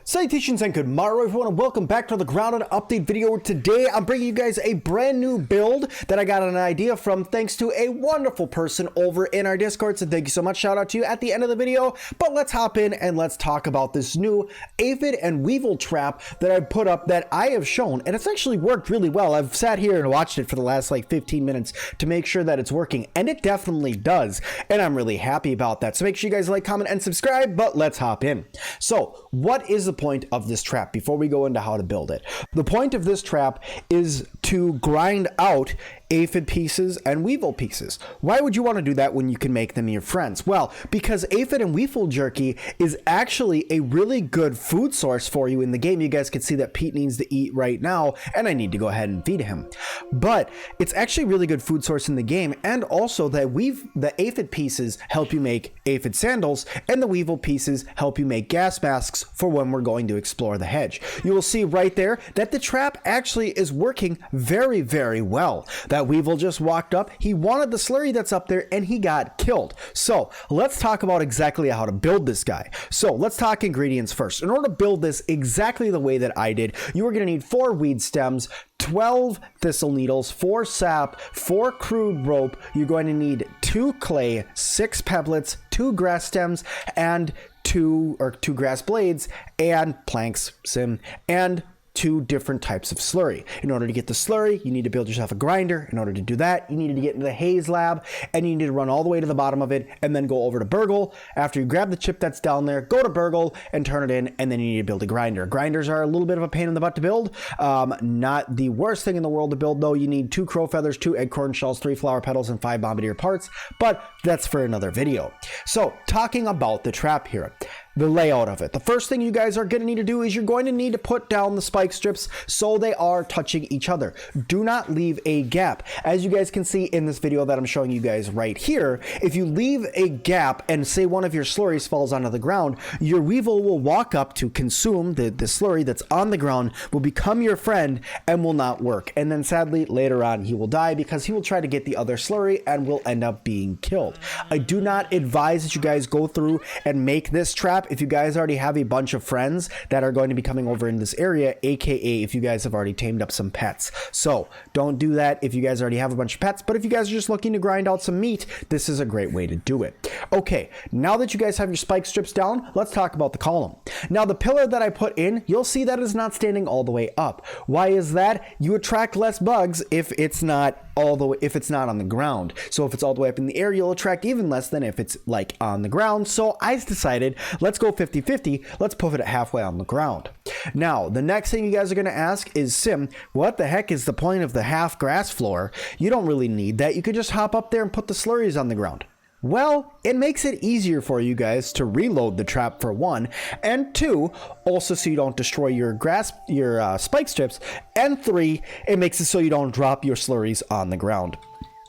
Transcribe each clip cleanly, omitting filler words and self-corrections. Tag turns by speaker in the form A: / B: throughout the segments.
A: Salutations and good morrow everyone, and welcome back to the Grounded Update video. Today I'm bringing you guys a brand new build that I got an idea from thanks to a wonderful person over in our Discord, so thank you so much. Shout out to you at the end of the video. But let's hop in and let's talk about this new aphid and weevil trap that I put up that I have shown, and it's actually worked really well. I've sat here and watched it for the last like 15 minutes to make sure that it's working, and it definitely does, and I'm really happy about that. So make sure you guys like, comment, and subscribe, but let's hop in. So what is the point of this trap before we go into how to build it? The point of this trap is to grind out aphid pieces and weevil pieces. Why would you want to do that when you can make them your friends? Well, because aphid and weevil jerky is actually a really good food source for you in the game. You guys can see that Pete needs to eat right now, and I need to go ahead and feed him. But it's actually a really good food source in the game, and also that the aphid pieces help you make aphid sandals, and the weevil pieces help you make gas masks for when we're going to explore the hedge. You will see right there that the trap actually is working very, very well. That weevil just walked up, he wanted the slurry that's up there, and he got killed. So let's talk about exactly how to build this guy. So let's talk ingredients first. In order to build this exactly the way that I did, you are going to need 4 weed stems, 12 thistle needles, 4 sap, 4 crude rope. You're going to need 2 clay, 6 pebblets, 2 grass stems, and 2 grass blades, and planks, Sim, and 2 different types of slurry. In order to get the slurry, you need to build yourself a grinder. In order to do that, you need to get into the haze lab, and you need to run all the way to the bottom of it and then go over to Burgle. After you grab the chip that's down there, go to Burgle and turn it in, and then you need to build a grinder. Grinders are a little bit of a pain in the butt to build. Not the worst thing in the world to build though. You need 2 crow feathers, 2 acorn shells, 3 flower petals, and 5 bombardier parts, but that's for another video. So talking about the trap here, the layout of it. The first thing you guys are going to need to do is you're going to need to put down the spike strips so they are touching each other. Do not leave a gap. As you guys can see in this video that I'm showing you guys right here, if you leave a gap and say one of your slurries falls onto the ground, your weevil will walk up to consume the slurry that's on the ground, will become your friend, and will not work. And then sadly later on he will die because he will try to get the other slurry and will end up being killed. I do not advise that you guys go through and make this trap if you guys already have a bunch of friends that are going to be coming over in this area, aka if you guys have already tamed up some pets. So don't do that if you guys already have a bunch of pets, but if you guys are just looking to grind out some meat, this is a great way to do it. Okay, now that you guys have your spike strips down, let's talk about the column. Now the pillar that I put in, you'll see that it's not standing all the way up. Why is that? You attract less bugs if it's not on the ground. So if it's all the way up in the air, you'll attract even less than if it's like on the ground. So I decided, let's go 50-50. Let's put it halfway on the ground. Now, the next thing you guys are going to ask is, Sim, what the heck is the point of the half grass floor? You don't really need that. You could just hop up there and put the slurries on the ground. Well, it makes it easier for you guys to reload the trap for 1, and 2, also so you don't destroy your spike strips, and 3, it makes it so you don't drop your slurries on the ground.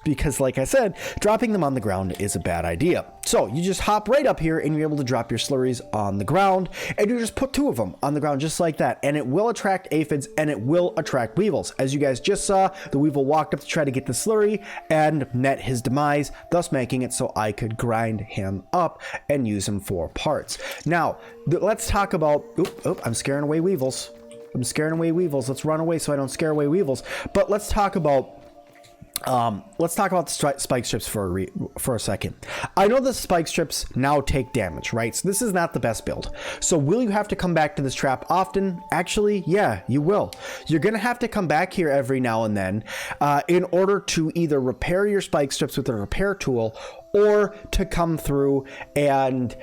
A: Because like I said, dropping them on the ground is a bad idea. So you just hop right up here and you're able to drop your slurries on the ground, and you just put 2 of them on the ground just like that, and it will attract aphids and it will attract weevils. As you guys just saw, the weevil walked up to try to get the slurry and met his demise, thus making it so I could grind him up and use him for parts. Now let's talk about, I'm scaring away weevils. Let's run away so I don't scare away weevils. But let's talk about the spike strips for a second. I know the spike strips now take damage, right? So this is not the best build. So will you have to come back to this trap often? Actually, yeah, you will. You're going to have to come back here every now and then in order to either repair your spike strips with a repair tool, or to come through and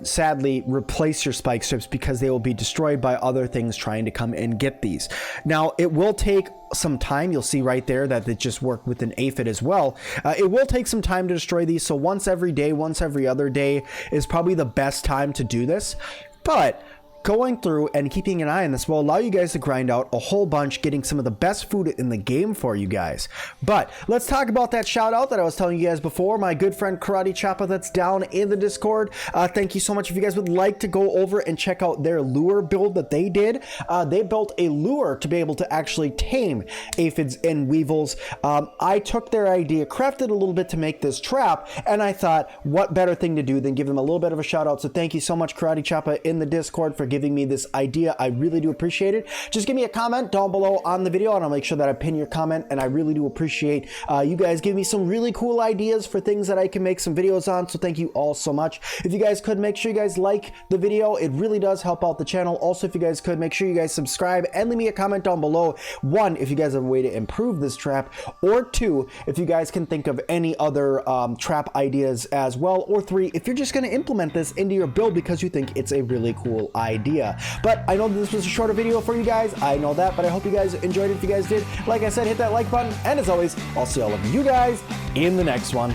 A: sadly replace your spike strips because they will be destroyed by other things trying to come and get these. Now, it will take some time. You'll see right there that it just worked with an aphid as well. It will take some time to destroy these, so once every day, once every other day is probably the best time to do this. But going through and keeping an eye on this will allow you guys to grind out a whole bunch, getting some of the best food in the game for you guys. But let's talk about that shout out that I was telling you guys before. My good friend Karate Choppa that's down in the Discord. Thank you so much. If you guys would like to go over and check out their lure build that they did, they built a lure to be able to actually tame aphids and weevils. I took their idea, crafted a little bit to make this trap, and I thought what better thing to do than give them a little bit of a shout out. So thank you so much, Karate Choppa in the Discord, for giving giving me this idea. I really do appreciate it. Just give me a comment down below on the video and I'll make sure that I pin your comment, and I really do appreciate you guys give me some really cool ideas for things that I can make some videos on, so thank you all so much. If you guys could, make sure you guys like the video. It really does help out the channel. Also, if you guys could, make sure you guys subscribe and leave me a comment down below. One, if you guys have a way to improve this trap, or two, if you guys can think of any other trap ideas as well, or three, if you're just going to implement this into your build because you think it's a really cool idea. But I know that this was a shorter video for you guys, I know that, but I hope you guys enjoyed it. If you guys did, like I said, hit that like button, and as always, I'll see all of you guys in the next one.